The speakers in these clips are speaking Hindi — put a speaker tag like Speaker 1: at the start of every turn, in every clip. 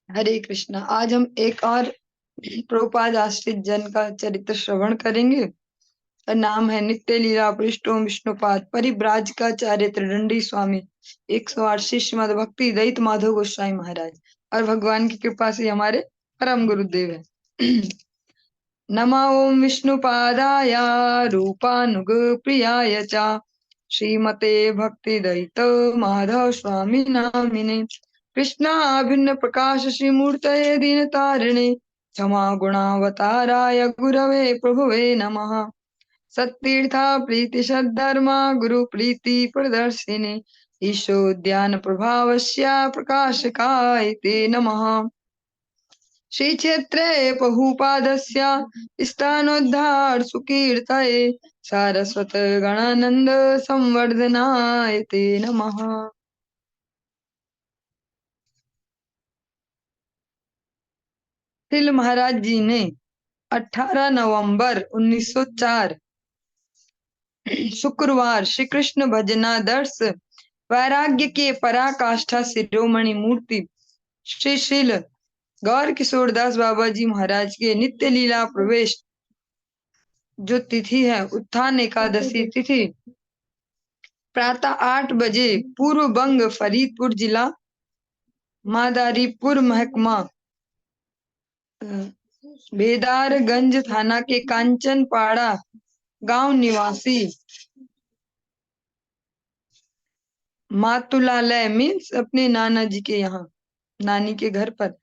Speaker 1: हरे कृष्णा। आज हम एक और प्रभुपाद आश्रित जन का चरित्र श्रवण करेंगे। और नाम है नित्य लीला पृष्ठों विष्णुपाद परिव्राजकाचार्य त्रिदंडी स्वामी 108 शिष्य मद भक्ति दयित माधव गोस्वामी महाराज। और भगवान की कृपा से हमारे परम गुरुदेव है। नमो ओम विष्णुपादाय रूपानुग प्रियाय च श्रीमते भक्ति दयित माधव स्वामी नामिने कृष्णाभिन्न प्रकाश श्रीमूर्तये दीनतारिणे क्षमा गुणावताराय गुरवे प्रभुवे नमः। सत्तीर्था प्रीति सद्धर्मा गुरु प्रीति प्रदर्शिने ईशोद्यान प्रभावस्य प्रकाशकाय ते नमः। श्री क्षेत्रे पहुपादस्य स्थानोद्धार सुकीर्तये सारस्वत गणानंद संवर्धनाय ते नमः। श्रील महाराज जी ने 18 नवंबर 1904 शुक्रवार श्री कृष्ण भजनादर्श वैराग्य के पराकाष्ठा शिरोमणि मूर्ति श्री श्रील गौर किशोरदास बाबा जी महाराज के नित्य लीला प्रवेश जो तिथि है उत्थान एकादशी तिथि प्रातः 8 बजे पूर्व बंग फरीदपुर जिला मादारीपुर महकमा बेदारगंज थाना के कांचनपाड़ा गांव निवासी मातुलालय मीन्स अपने नाना जी के यहाँ नानी के घर पर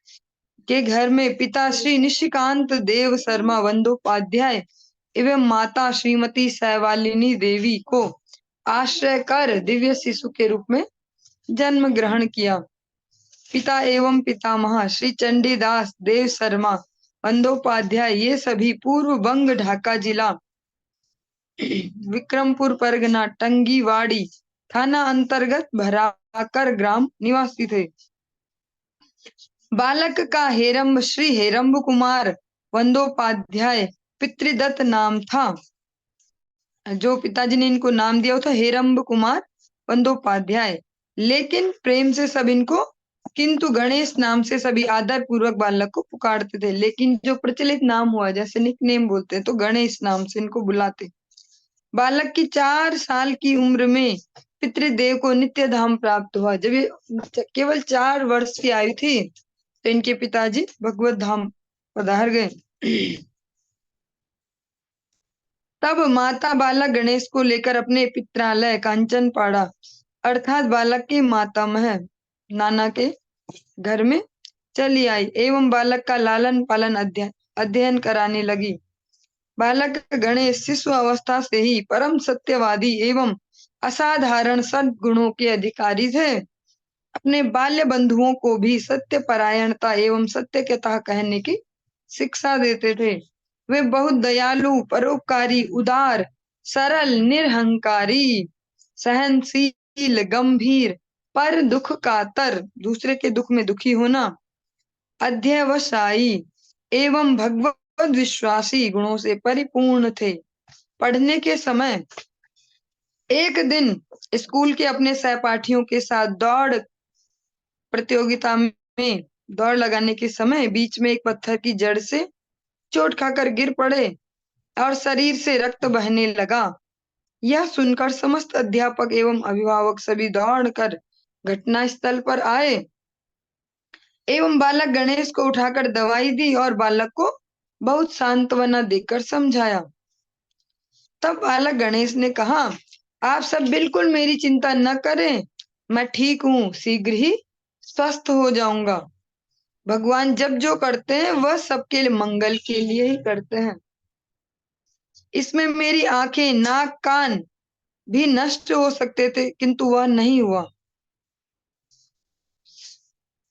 Speaker 1: के घर में पिता श्री निशिकांत देव शर्मा बंदोपाध्याय एवं माता श्रीमती सैवालिनी देवी को आश्रय कर दिव्य शिशु के रूप में जन्म ग्रहण किया। पिता एवं पितामह श्री चंडीदास देव शर्मा बंदोपाध्याय ये सभी पूर्व बंग ढाका जिला विक्रमपुर परगना टंगीवाड़ी थाना अंतर्गत भराकर ग्राम निवासी थे। बालक का हेरम्ब श्री हेरम्ब कुमार बंदोपाध्याय पितृदत्त नाम था। जो पिताजी ने इनको नाम दिया था हेरम्ब कुमार बंदोपाध्याय, लेकिन प्रेम से सब इनको किंतु गणेश नाम से सभी आदर पूर्वक बालक को पुकारते थे। लेकिन जो प्रचलित नाम हुआ जैसे निक नेम बोलते हैं तो गणेश नाम से इनको बुलाते। बालक की 4 साल की उम्र में पितृदेव को नित्य धाम प्राप्त हुआ। जब ये केवल 4 वर्ष की आयु थी तो इनके पिताजी भगवत धाम पधार गए। तब माता बालक गणेश को लेकर अपने पित्रालय कांचनपाड़ा अर्थात बालक के मातामह नाना के घर में चली आई एवं बालक का लालन पालन अध्ययन कराने लगी। बालक गणेश शिशु अवस्था से ही परम सत्यवादी एवं असाधारण सद्गुणों के अधिकारी थे। अपने बाल्य बंधुओं को भी सत्य परायणता एवं सत्य कथा कहने की शिक्षा देते थे। वे बहुत दयालु परोपकारी उदार सरल निरहंकारी सहनशील गंभीर पर दुख कातर दूसरे के दुख में दुखी होना अध्यवसायी एवं भगवत विश्वासी गुणों से परिपूर्ण थे। पढ़ने के समय एक दिन स्कूल के अपने सहपाठियों के साथ दौड़ प्रतियोगिता में दौड़ लगाने के समय बीच में एक पत्थर की जड़ से चोट खाकर गिर पड़े और शरीर से रक्त बहने लगा। यह सुनकर समस्त अध्यापक एवं अभिभावक सभी दौड़कर घटना स्थल पर आए एवं बालक गणेश को उठाकर दवाई दी और बालक को बहुत सांत्वना देकर समझाया। तब बालक गणेश ने कहा, आप सब बिल्कुल मेरी चिंता न करें, मैं ठीक हूँ, शीघ्र ही स्वस्थ हो जाऊंगा। भगवान जब जो करते हैं वह सबके लिए मंगल के लिए ही करते हैं। इसमें मेरी आंखें नाक कान भी नष्ट हो सकते थे किंतु वह नहीं हुआ।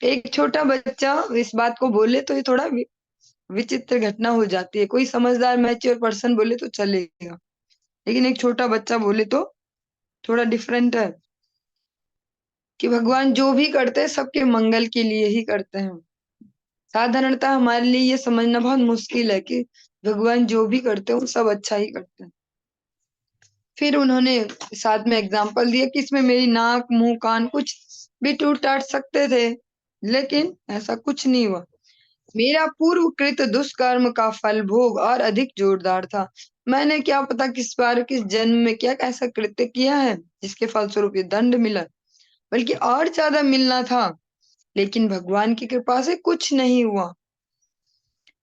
Speaker 1: एक छोटा बच्चा इस बात को बोले तो ये थोड़ा विचित्र घटना हो जाती है। कोई समझदार मैच्योर पर्सन बोले तो चलेगा, लेकिन एक छोटा बच्चा बोले तो थोड़ा डिफरेंट है कि भगवान जो भी करते हैं सबके मंगल के लिए ही करते हैं। साधारणतः हमारे लिए ये समझना बहुत मुश्किल है कि भगवान जो भी करते हैं वो सब अच्छा ही करते हैं। फिर उन्होंने साथ में एग्जाम्पल दिया कि इसमें मेरी नाक मुंह कान कुछ भी टूट टाट सकते थे, लेकिन ऐसा कुछ नहीं हुआ। मेरा पूर्व कृत दुष्कर्म का फल भोग और अधिक जोरदार था। मैंने क्या पता किस बार किस जन्म में क्या ऐसा कृत्य किया है जिसके फलस्वरूप ये दंड मिला, बल्कि और ज्यादा मिलना था। लेकिन भगवान की कृपा से कुछ नहीं हुआ।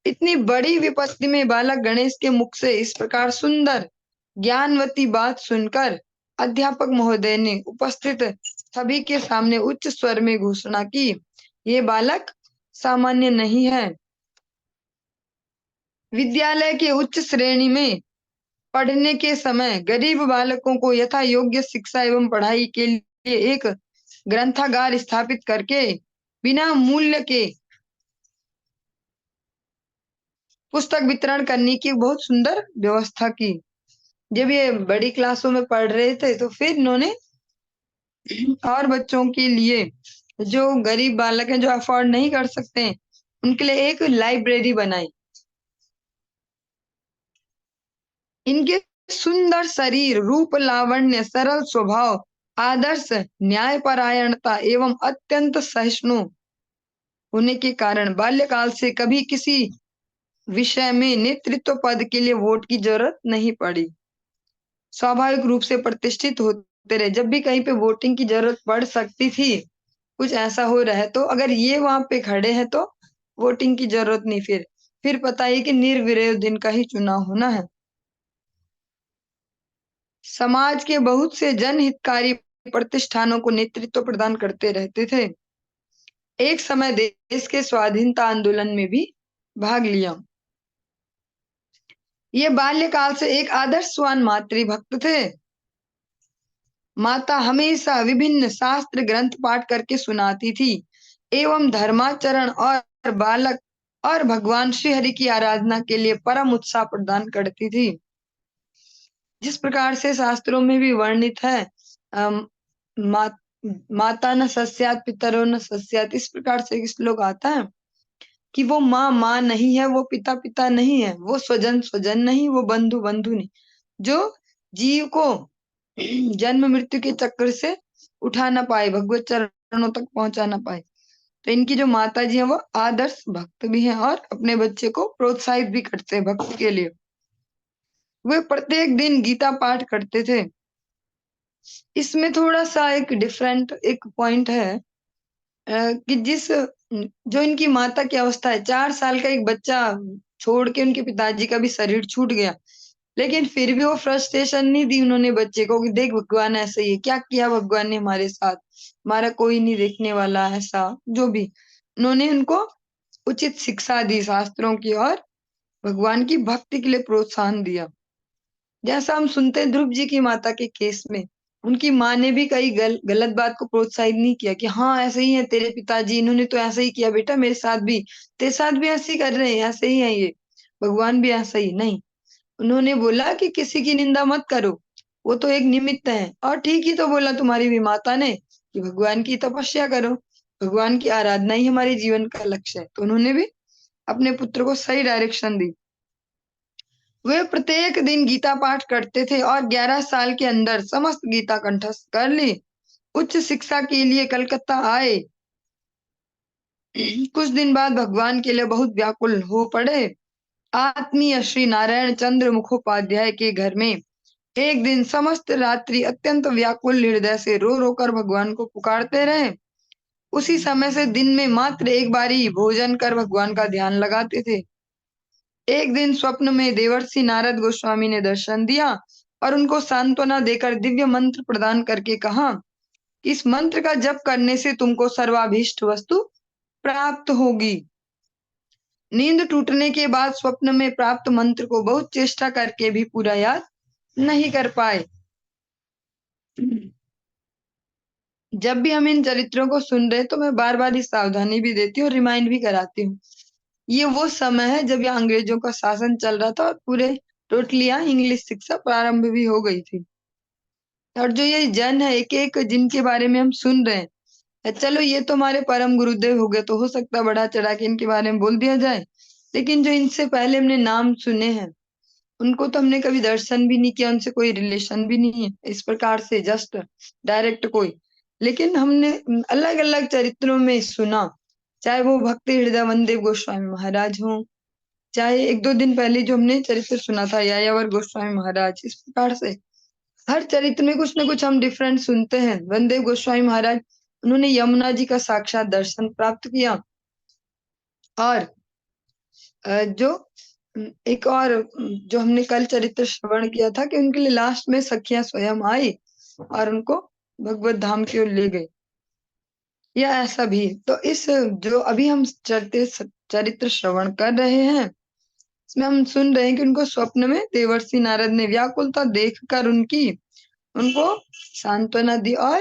Speaker 1: इतनी बड़ी विपत्ति में बालक गणेश के मुख से इस प्रकार सुंदर ज्ञानवती बात सुनकर अध्यापक महोदय ने उपस्थित सभी के सामने उच्च स्वर में घोषणा की, ये बालक सामान्य नहीं है। विद्यालय के उच्च श्रेणी में पढ़ने के समय गरीब बालकों को यथा योग्य शिक्षा एवं पढ़ाई के लिए एक ग्रंथागार स्थापित करके बिना मूल्य के पुस्तक वितरण करने की बहुत सुंदर व्यवस्था की। जब ये बड़ी क्लासों में पढ़ रहे थे तो फिर इन्होंने और बच्चों के लिए, जो गरीब बालक हैं जो अफोर्ड नहीं कर सकते हैं, उनके लिए एक लाइब्रेरी बनाई। इनके सुंदर शरीर, रूप लावण्य, सरल स्वभाव, आदर्श न्यायपरायणता एवं अत्यंत सहिष्णु होने के कारण बाल्यकाल से कभी किसी विषय में नेतृत्व पद के लिए वोट की जरूरत नहीं पड़ी। स्वाभाविक रूप से प्रतिष्ठित होते रहे। जब भी कहीं पे वोटिंग की जरूरत पड़ सकती थी, कुछ ऐसा हो रहा है, तो अगर ये वहां पे खड़े हैं तो वोटिंग की जरूरत नहीं। फिर पता है कि निर्विरोध इनका ही चुनाव होना है। समाज के बहुत से जनहितकारी प्रतिष्ठानों को नेतृत्व प्रदान करते रहते थे। एक समय देश के स्वाधीनता आंदोलन में भी भाग लिया। ये बाल्यकाल से एक आदर्शवान मातृभक्त थे। माता हमेशा विभिन्न शास्त्र ग्रंथ पाठ करके सुनाती थी एवं धर्माचरण और बालक और भगवान श्री हरि की आराधना के लिए परम उत्साह प्रदान करती थी। जिस प्रकार से शास्त्रों में भी वर्णित है, अम, मा, माता न सस्यात पितरो न सस्यात, इस प्रकार से एक श्लोक आता है कि वो माँ माँ नहीं है, वो पिता पिता नहीं है, वो स्वजन स्वजन नहीं, वो बंधु बंधु नहीं, जो जीव को जन्म मृत्यु के चक्कर से उठा ना पाए, भगवत चरणों तक पहुंचा ना पाए। तो इनकी जो माता जी है वो आदर्श भक्त भी हैं और अपने बच्चे को प्रोत्साहित भी करते हैं भक्ति के लिए। वे प्रत्येक दिन गीता पाठ करते थे। इसमें थोड़ा सा एक डिफरेंट एक पॉइंट है, कि जो इनकी माता की अवस्था है, 4 साल का एक बच्चा छोड़ के उनके पिताजी का भी शरीर छूट गया, लेकिन फिर भी वो फ्रस्ट्रेशन नहीं दी उन्होंने बच्चे को कि देख भगवान ऐसे ही है, क्या किया भगवान ने हमारे साथ, हमारा कोई नहीं देखने वाला, ऐसा जो भी। उन्होंने उनको उचित शिक्षा दी शास्त्रों की और भगवान की भक्ति के लिए प्रोत्साहन दिया। जैसा हम सुनते हैं ध्रुव जी की माता के केस में, उनकी माँ ने भी कई गलत बात को प्रोत्साहित नहीं किया कि हाँ ऐसे ही है तेरे पिताजी, इन्होंने तो ऐसा ही किया बेटा मेरे साथ भी, तेरे साथ भी ऐसे ही कर रहे हैं, ऐसे ही है ये, भगवान भी ऐसा ही नहीं। उन्होंने बोला कि किसी की निंदा मत करो, वो तो एक निमित्त है। और ठीक ही तो बोला तुम्हारी भी माता ने कि भगवान की तपस्या करो, भगवान की आराधना ही हमारे जीवन का लक्ष्य है। तो उन्होंने भी अपने पुत्र को सही डायरेक्शन दी। वे प्रत्येक दिन गीता पाठ करते थे और 11 साल के अंदर समस्त गीता कंठस्थ कर ली। उच्च शिक्षा के लिए कलकत्ता आए। कुछ दिन बाद भगवान के लिए बहुत व्याकुल हो पड़े। आत्मीय श्री नारायण चंद्र मुखोपाध्याय के घर में एक दिन समस्त रात्रि अत्यंत व्याकुल हृदय से रो रो कर भगवान को पुकारते रहे। उसी समय से दिन में मात्र एक बारी भोजन कर भगवान का ध्यान लगाते थे। एक दिन स्वप्न में देवर्षि नारद गोस्वामी ने दर्शन दिया और उनको सांत्वना देकर दिव्य मंत्र प्रदान करके कहा, इस मंत्र का जप करने से तुमको सर्वाभीष्ट वस्तु प्राप्त होगी। नींद टूटने के बाद स्वप्न में प्राप्त मंत्र को बहुत चेष्टा करके भी पूरा याद नहीं कर पाए। जब भी हम इन चरित्रों को सुन रहे तो मैं बार बार इस सावधानी भी देती हूँ और रिमाइंड भी कराती हूँ। ये वो समय है जब यहाँ अंग्रेजों का शासन चल रहा था और पूरे टोटली यहाँ इंग्लिश शिक्षा प्रारंभ भी हो गई थी। और जो ये जन है एक एक जिनके बारे में हम सुन रहे हैं, चलो ये तो हमारे परम गुरुदेव हो गए, तो हो सकता है बढ़ा चढ़ा के इनके बारे में बोल दिया जाए, लेकिन जो इनसे पहले हमने नाम सुने हैं उनको तो हमने कभी दर्शन भी नहीं किया, उनसे कोई रिलेशन भी नहीं है इस प्रकार से जस्ट डायरेक्ट कोई। लेकिन हमने अलग अलग चरित्रों में सुना चाहे वो भक्ति हृदय वनदेव गोस्वामी महाराज हो, चाहे एक दो दिन पहले जो हमने चरित्र सुना था यायावर गोस्वामी महाराज, इस प्रकार से हर चरित्र में कुछ ना कुछ हम डिफरेंट सुनते हैं। वनदेव गोस्वामी महाराज, उन्होंने यमुना जी का साक्षात दर्शन प्राप्त किया। और जो एक और जो हमने कल चरित्र श्रवण किया था कि उनके लिए लास्ट में सखियां स्वयं आई और उनको भगवत धाम की ओर ले गई, या ऐसा भी। तो इस जो अभी हम चरित्र श्रवण कर रहे हैं, इसमें हम सुन रहे हैं कि उनको स्वप्न में देवर्षि नारद ने व्याकुलता देखकर उनको सांत्वना दी और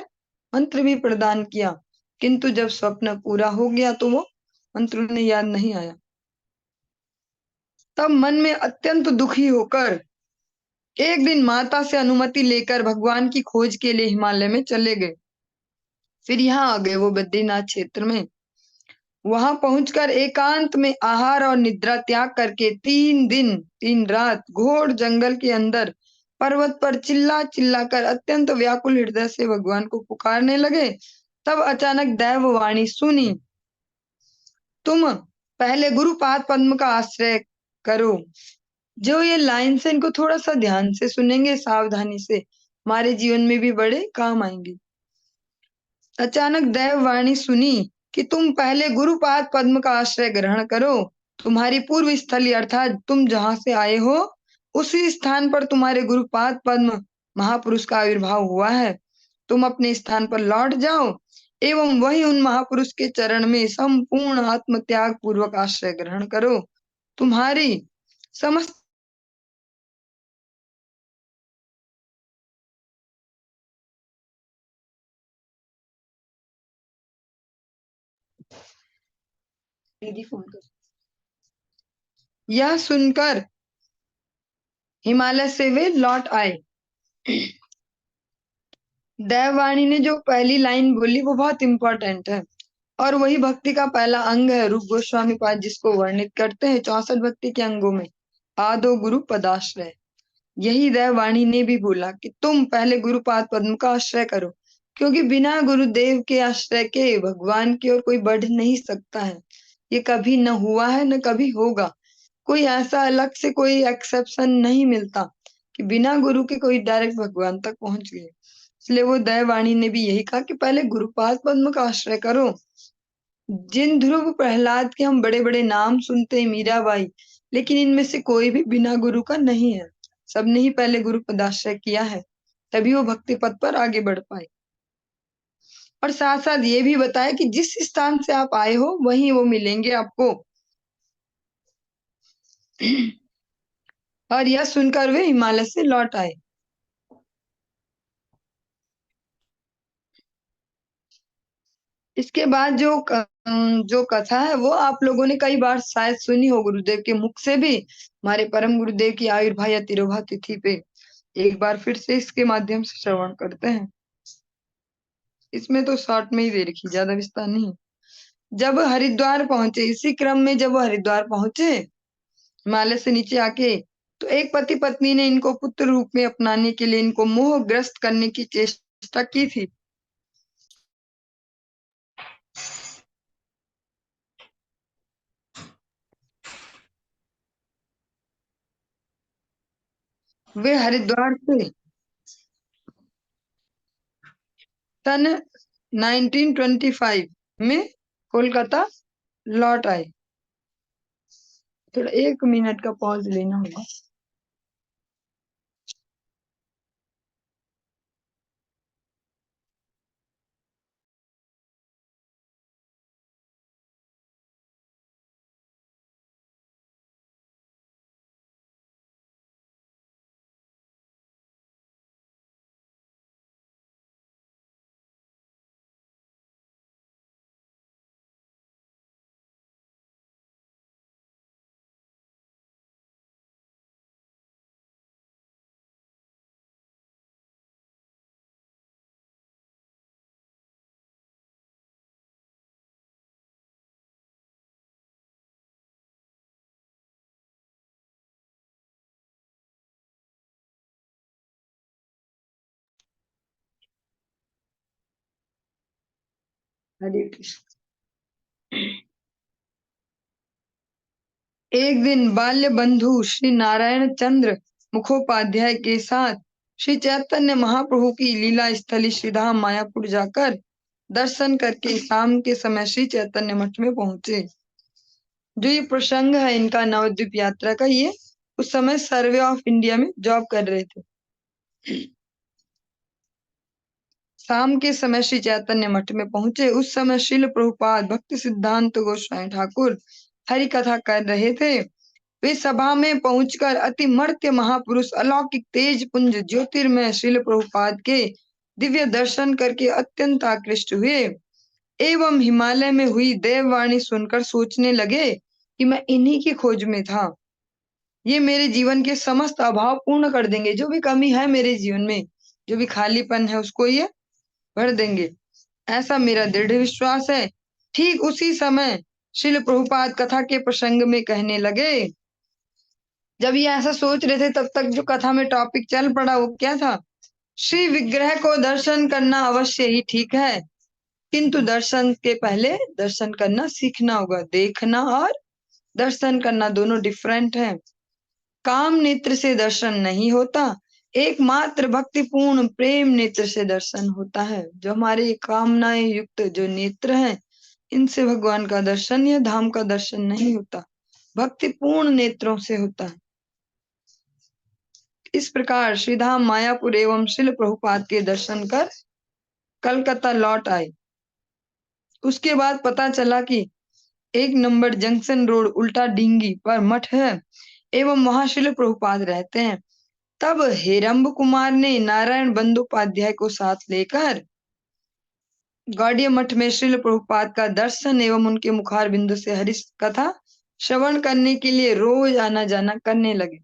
Speaker 1: मंत्र भी प्रदान किया, किंतु जब स्वप्न पूरा हो गया तो वो मंत्र उन्हें याद नहीं आया। तब मन में अत्यंत दुखी होकर एक दिन माता से अनुमति लेकर भगवान की खोज के लिए हिमालय में चले गए। फिर यहाँ आ गए वो बद्रीनाथ क्षेत्र में। वहां पहुंचकर एकांत में आहार और निद्रा त्याग करके 3 दिन 3 रात घोर जंगल के अंदर पर्वत पर चिल्ला चिल्ला कर अत्यंत व्याकुल हृदय से भगवान को पुकारने लगे। तब अचानक दैववाणी सुनी, तुम पहले गुरुपाद पद्म का आश्रय करो। जो ये लाइन से इनको थोड़ा सा ध्यान से सुनेंगे, सावधानी से, हमारे जीवन में भी बड़े काम आएंगे। अचानक दैववाणी सुनी कि तुम पहले गुरुपाद पद्म का आश्रय ग्रहण करो। तुम्हारी पूर्व स्थली अर्थात तुम जहां से आए हो, उसी स्थान पर तुम्हारे गुरुपाद पद्म महापुरुष का आविर्भाव हुआ है। तुम अपने स्थान पर लौट जाओ एवं वही उन महापुरुष के चरण में संपूर्ण आत्म त्याग पूर्वक आश्रय ग्रहण करो। तुम्हारी समस्त दीदी फोन कर। यह सुनकर हिमालय से वे लौट आए। दैववाणी ने जो पहली लाइन बोली वो बहुत इंपॉर्टेंट है, और वही भक्ति का पहला अंग है। रूप गोस्वामी पाद जिसको वर्णित करते हैं 64 भक्ति के अंगों में, आदो गुरु पदाश्रय। यही दैववाणी ने भी बोला कि तुम पहले गुरुपाद पद्म का आश्रय करो, क्योंकि बिना गुरुदेव के आश्रय के भगवान की ओर कोई बढ़ नहीं सकता है। ये कभी न हुआ है न कभी होगा। कोई ऐसा अलग से कोई एक्सेप्शन नहीं मिलता कि बिना गुरु के कोई डायरेक्ट भगवान तक पहुंच गए। इसलिए वो दैववाणी ने भी यही कहा कि पहले गुरुपाद पद्म का आश्रय करो। जिन ध्रुव प्रहलाद के हम बड़े बड़े नाम सुनते हैं, मीराबाई, लेकिन इनमें से कोई भी बिना गुरु का नहीं है। सबने ही पहले गुरु पदाश्रय किया है, तभी वो भक्ति पथ पर आगे बढ़ पाए। और साथ साथ ये भी बताया कि जिस स्थान से आप आए हो वहीं वो मिलेंगे आपको। और यह सुनकर वे हिमालय से लौट आए। इसके बाद जो कथा है वो आप लोगों ने कई बार शायद सुनी हो गुरुदेव के मुख से भी, हमारे परम गुरुदेव की आविर्भाव या तिरोभा तिथि पे। एक बार फिर से इसके माध्यम से श्रवण करते हैं। इसमें तो शॉर्ट में ही दे रखी, ज्यादा विस्तार नहीं। जब हरिद्वार पहुंचे, इसी क्रम में जब वो हरिद्वार पहुंचे हिमालय से नीचे आके, तो एक पति पत्नी ने इनको पुत्र रूप में अपनाने के लिए इनको मोहग्रस्त करने की चेष्टा की थी। वे हरिद्वार से सन 1925 में कोलकाता लौट आए। थोड़ा 1 मिनट का पॉज लेना होगा। हरे कृष्ण। एक दिन बाल्य बंधु श्री नारायण चंद्र मुखोपाध्याय के साथ श्री चैतन्य महाप्रभु की लीला स्थली श्रीधाम मायापुर जाकर दर्शन करके शाम के समय श्री चैतन्य मठ में पहुंचे। जो ये प्रसंग है इनका नवद्वीप यात्रा का, ये उस समय सर्वे ऑफ इंडिया में जॉब कर रहे थे। शाम के समय श्री चैतन्य मठ में पहुंचे। उस समय श्रील प्रभुपाद भक्ति सिद्धांत गोस्वामी ठाकुर हरि कथा कर रहे थे। वे सभा में पहुंचकर अति मर्त्य महापुरुष अलौकिक तेज पुंज ज्योतिर्मय श्रील प्रभुपाद के दिव्य दर्शन करके अत्यंत आकृष्ट हुए एवं हिमालय में हुई देववाणी सुनकर सोचने लगे कि मैं इन्हीं की खोज में था। ये मेरे जीवन के समस्त अभाव पूर्ण कर देंगे। जो भी कमी है मेरे जीवन में, जो भी खालीपन है, उसको ये भर देंगे, ऐसा मेरा दृढ़ विश्वास है। ठीक उसी समय श्रील प्रभुपाद कथा के प्रसंग में कहने लगे। जब ये ऐसा सोच रहे थे तब तक जो कथा में टॉपिक चल पड़ा वो क्या था? श्री विग्रह को दर्शन करना अवश्य ही ठीक है, किंतु दर्शन के पहले दर्शन करना सीखना होगा। देखना और दर्शन करना दोनों डिफरेंट है। काम नेत्र से दर्शन नहीं होता, एकमात्र भक्तिपूर्ण प्रेम नेत्र से दर्शन होता है। जो हमारे कामनाएं युक्त जो नेत्र हैं, इनसे भगवान का दर्शन या धाम का दर्शन नहीं होता, भक्तिपूर्ण नेत्रों से होता है। इस प्रकार श्रीधाम मायापुर एवं श्रील प्रभुपाद के दर्शन कर कलकत्ता लौट आए। उसके बाद पता चला कि 1 नंबर जंक्शन रोड उल्टा डिंगी पर मठ है एवं वहां श्रील प्रभुपाद रहते हैं। तब हेरम्ब कुमार ने नारायण बंदोपाध्याय को साथ लेकर गौड़िया मठ में श्रील प्रभुपाद का दर्शन एवं उनके मुखार बिंदु से हरि कथा श्रवण करने के लिए रोज आना जाना करने लगे।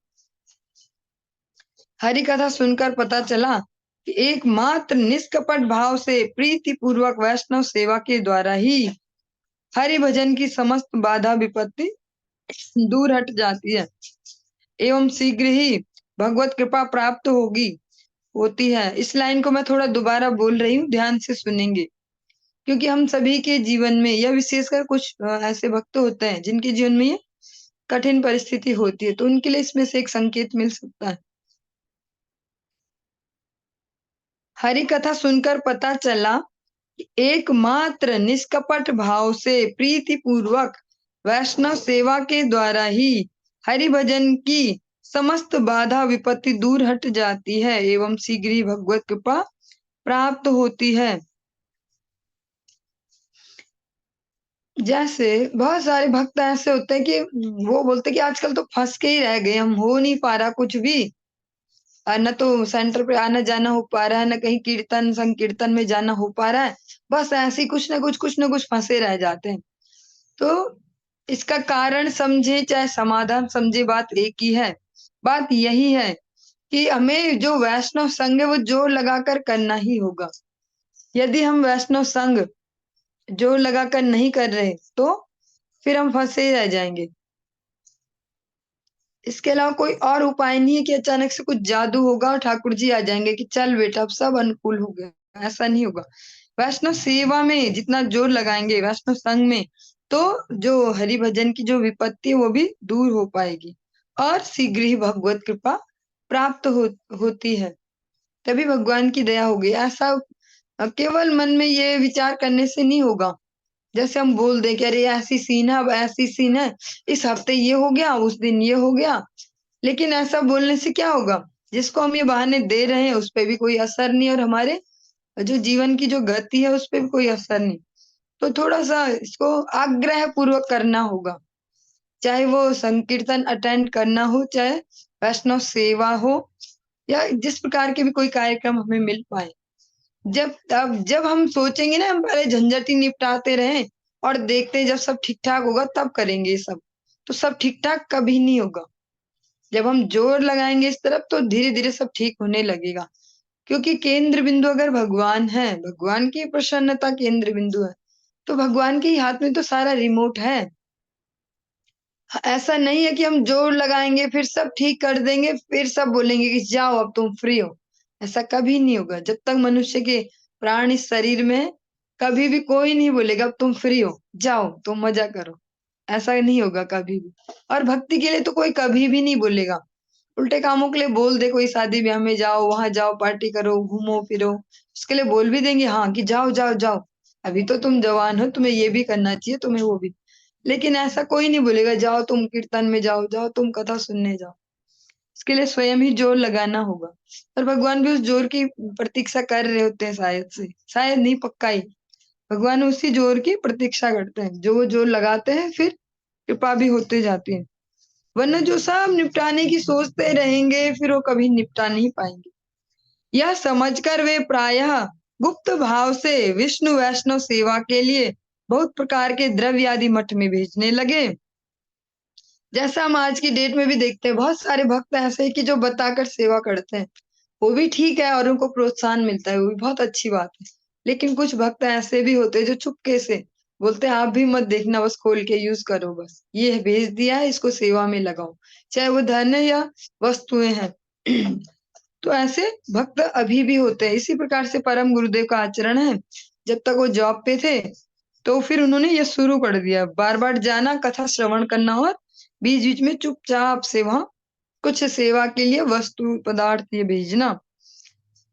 Speaker 1: हरि कथा सुनकर पता चला कि एकमात्र निष्कपट भाव से प्रीति पूर्वक वैष्णव सेवा के द्वारा ही हरि भजन की समस्त बाधा विपत्ति दूर हट जाती है एवं शीघ्र ही भगवत कृपा प्राप्त होती है। इस लाइन को मैं थोड़ा दोबारा बोल रही हूँ, ध्यान से सुनेंगे, क्योंकि हम सभी के जीवन में यह विशेषकर कुछ ऐसे भक्त होते हैं जिनके जीवन में ये कठिन परिस्थिति होती है, तो उनके लिए इसमें से एक संकेत मिल सकता है। हरि कथा सुनकर पता चला कि एकमात्र निष्कपट भाव से प्रीति पूर्वक वैष्णव सेवा के द्वारा ही हरि भजन की समस्त बाधा विपत्ति दूर हट जाती है एवं शीघ्र ही भगवत कृपा प्राप्त होती है। जैसे बहुत सारे भक्त ऐसे होते हैं कि वो बोलते हैं कि आजकल तो फंस के ही रह गए, हम हो नहीं पा रहा कुछ भी, न तो सेंटर पे आना जाना हो पा रहा है, न कहीं कीर्तन संकीर्तन में जाना हो पा रहा है, बस ऐसे ही कुछ न कुछ फंसे रह जाते हैं। तो इसका कारण समझे चाहे समाधान समझे, बात एक ही है। बात यही है कि हमें जो वैष्णव संघ है वो जोर लगाकर करना ही होगा। यदि हम वैष्णव संघ जोर लगाकर नहीं कर रहे तो फिर हम फंसे रह जाएंगे। इसके अलावा कोई और उपाय नहीं है कि अचानक से कुछ जादू होगा और ठाकुर जी आ जाएंगे कि चल बेटा अब सब अनुकूल हो गया, ऐसा नहीं होगा। वैष्णव सेवा में जितना जोर लगाएंगे, वैष्णव संघ में, तो जो हरि भजन की जो विपत्ति है वो भी दूर हो पाएगी और शीघ्र ही भगवत कृपा प्राप्त होती है। तभी भगवान की दया होगी। ऐसा केवल मन में ये विचार करने से नहीं होगा। जैसे हम बोल दें कि अरे ऐसी सीन है, अब ऐसी सीन है, इस हफ्ते ये हो गया, उस दिन ये हो गया, लेकिन ऐसा बोलने से क्या होगा? जिसको हम ये बहाने दे रहे हैं उस पे भी कोई असर नहीं और हमारे जो जीवन की जो गति है उस पे भी कोई असर नहीं। तो थोड़ा सा इसको आग्रह पूर्वक करना होगा, चाहे वो संकीर्तन अटेंड करना हो, चाहे वैष्णव सेवा हो, या जिस प्रकार के भी कोई कार्यक्रम हमें मिल पाए। जब हम सोचेंगे ना हम पहले झंझट ही निपटाते रहे और देखते जब सब ठीक ठाक होगा तब करेंगे ये सब, तो सब ठीक ठाक कभी नहीं होगा। जब हम जोर लगाएंगे इस तरफ तो धीरे धीरे सब ठीक होने लगेगा, क्योंकि केंद्र बिंदु अगर भगवान है, भगवान की प्रसन्नता केंद्र बिंदु है, तो भगवान के ही हाथ में तो सारा रिमोट है। ऐसा नहीं है कि हम जोर लगाएंगे फिर सब ठीक कर देंगे फिर सब बोलेंगे कि जाओ अब तुम फ्री हो। ऐसा कभी नहीं होगा। जब तक मनुष्य के प्राण इस शरीर में है, कभी भी कोई नहीं बोलेगा अब तुम फ्री हो, जाओ तुम मजा करो। ऐसा नहीं होगा कभी भी। और भक्ति के लिए तो कोई कभी भी नहीं बोलेगा। उल्टे कामों के लिए बोल दे, कोई शादी ब्याह में जाओ, वहां जाओ, पार्टी करो, घूमो फिरो, उसके लिए बोल भी देंगे हाँ कि जाओ जाओ जाओ, अभी तो तुम जवान हो, तुम्हें ये भी करना चाहिए, तुम्हें वो भी। लेकिन ऐसा कोई नहीं बोलेगा जाओ तुम कीर्तन में जाओ, जाओ तुम कथा सुनने जाओ। इसके लिए स्वयं ही जोर लगाना होगा। और भगवान भी उस जोर की प्रतीक्षा कर रहे होते हैं, शायद से, शायद नहीं, पक्का ही। भगवान उसी जोर की प्रतीक्षा करते हैं, जो वो जोर लगाते हैं फिर कृपा भी होते जाती है। वरना जो सब निपटाने की सोचते रहेंगे फिर वो कभी निपटा नहीं पाएंगे। यह समझकर वे प्रायः गुप्त भाव से विष्णु वैष्णव सेवा के लिए बहुत प्रकार के द्रव्य आदि मठ में भेजने लगे। जैसा हम आज की डेट में भी देखते हैं, बहुत सारे भक्त ऐसे हैं कि जो बताकर सेवा करते हैं, वो भी ठीक है और उनको प्रोत्साहन मिलता है, वो भी बहुत अच्छी बात है। लेकिन कुछ भक्त ऐसे भी होते हैं जो चुपके से बोलते हैं आप भी मत देखना, बस खोल के यूज करो, बस ये भेज दिया है, इसको सेवा में लगाओ, चाहे वो धन है या वस्तुएं हैं। तो ऐसे भक्त अभी भी होते हैं। इसी प्रकार से परम गुरुदेव का आचरण है। जब तक वो जॉब पे थे तो फिर उन्होंने ये शुरू कर दिया, बार बार जाना, कथा श्रवण करना और बीच बीच में चुपचाप से वहां कुछ सेवा के लिए वस्तु पदार्थ ये भेजना।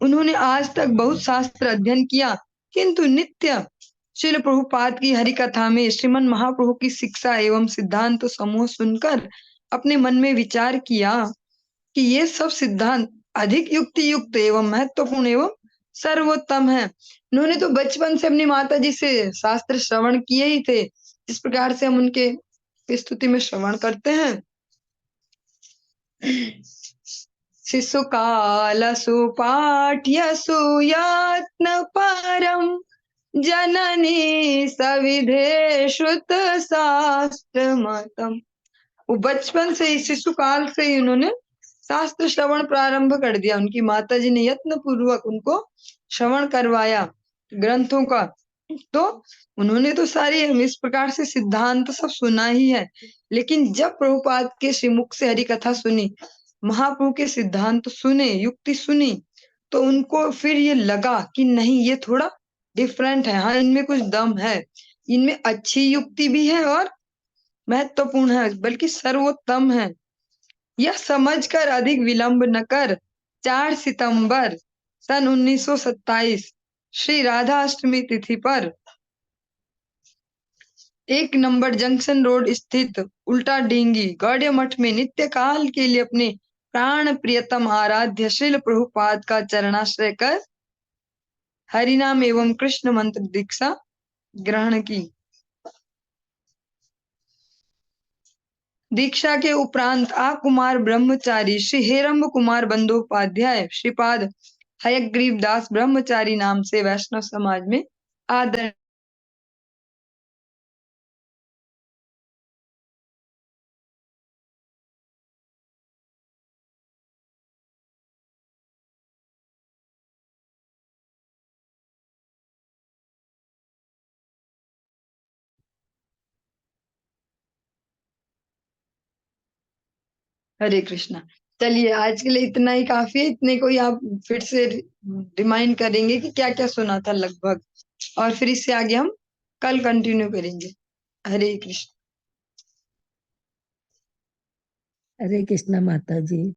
Speaker 1: उन्होंने आज तक बहुत शास्त्र अध्ययन किया, किंतु नित्य श्रील प्रभुपाद की हरि कथा में श्रीमन महाप्रभु की शिक्षा एवं सिद्धांत समूह सुनकर अपने मन में विचार किया कि ये सब सिद्धांत अधिक युक्ति युक्त एवं महत्वपूर्ण एवं सर्वोत्तम है। उन्होंने तो बचपन से अपनी माता जी से शास्त्र श्रवण किए ही थे, जिस प्रकार से हम उनके स्तुति में श्रवण करते हैं। शिशुकाल सुपाठ्य सुयत्न परम जननी सविधे श्रुत शास्त्र मतम। वो बचपन से ही, शिशुकाल से ही उन्होंने शास्त्र श्रवण प्रारंभ कर दिया। उनकी माता जी ने यत्न पूर्वक उनको श्रवण करवाया ग्रंथों का। तो उन्होंने तो सारी इस प्रकार से सिद्धांत सब सुना ही है। लेकिन जब प्रभुपाद के श्रीमुख से हरि कथा सुनी, महाप्रभु के सिद्धांत सुने, युक्ति सुनी, तो उनको फिर ये लगा कि नहीं, ये थोड़ा डिफरेंट है, हाँ इनमें कुछ दम है, इनमें अच्छी युक्ति भी है और महत्वपूर्ण है, बल्कि सर्वोत्तम है। यह समझकर अधिक विलंब न कर 4 सितंबर सन 1927 श्री राधा अष्टमी तिथि पर 1 नंबर जंक्शन रोड स्थित उल्टा डींगी गौड़िया मठ में नित्य काल के लिए अपने प्राण प्रियतम आराध्य श्रील प्रभुपाद का चरणाश्रय कर हरिनाम एवं कृष्ण मंत्र दीक्षा ग्रहण की। दीक्षा के उपरांत आ कुमार ब्रह्मचारी श्री हेरम्ब कुमार बंदोपाध्याय श्रीपाद हयग्रीव दास ब्रह्मचारी नाम से वैष्णव समाज में आदर। हरे कृष्णा। चलिए आज के लिए इतना ही काफी है। इतने को ही आप फिर से रिमाइंड करेंगे कि क्या क्या सुना था लगभग, और फिर इससे आगे हम कल कंटिन्यू करेंगे। हरे कृष्ण।
Speaker 2: हरे कृष्णा माता जी।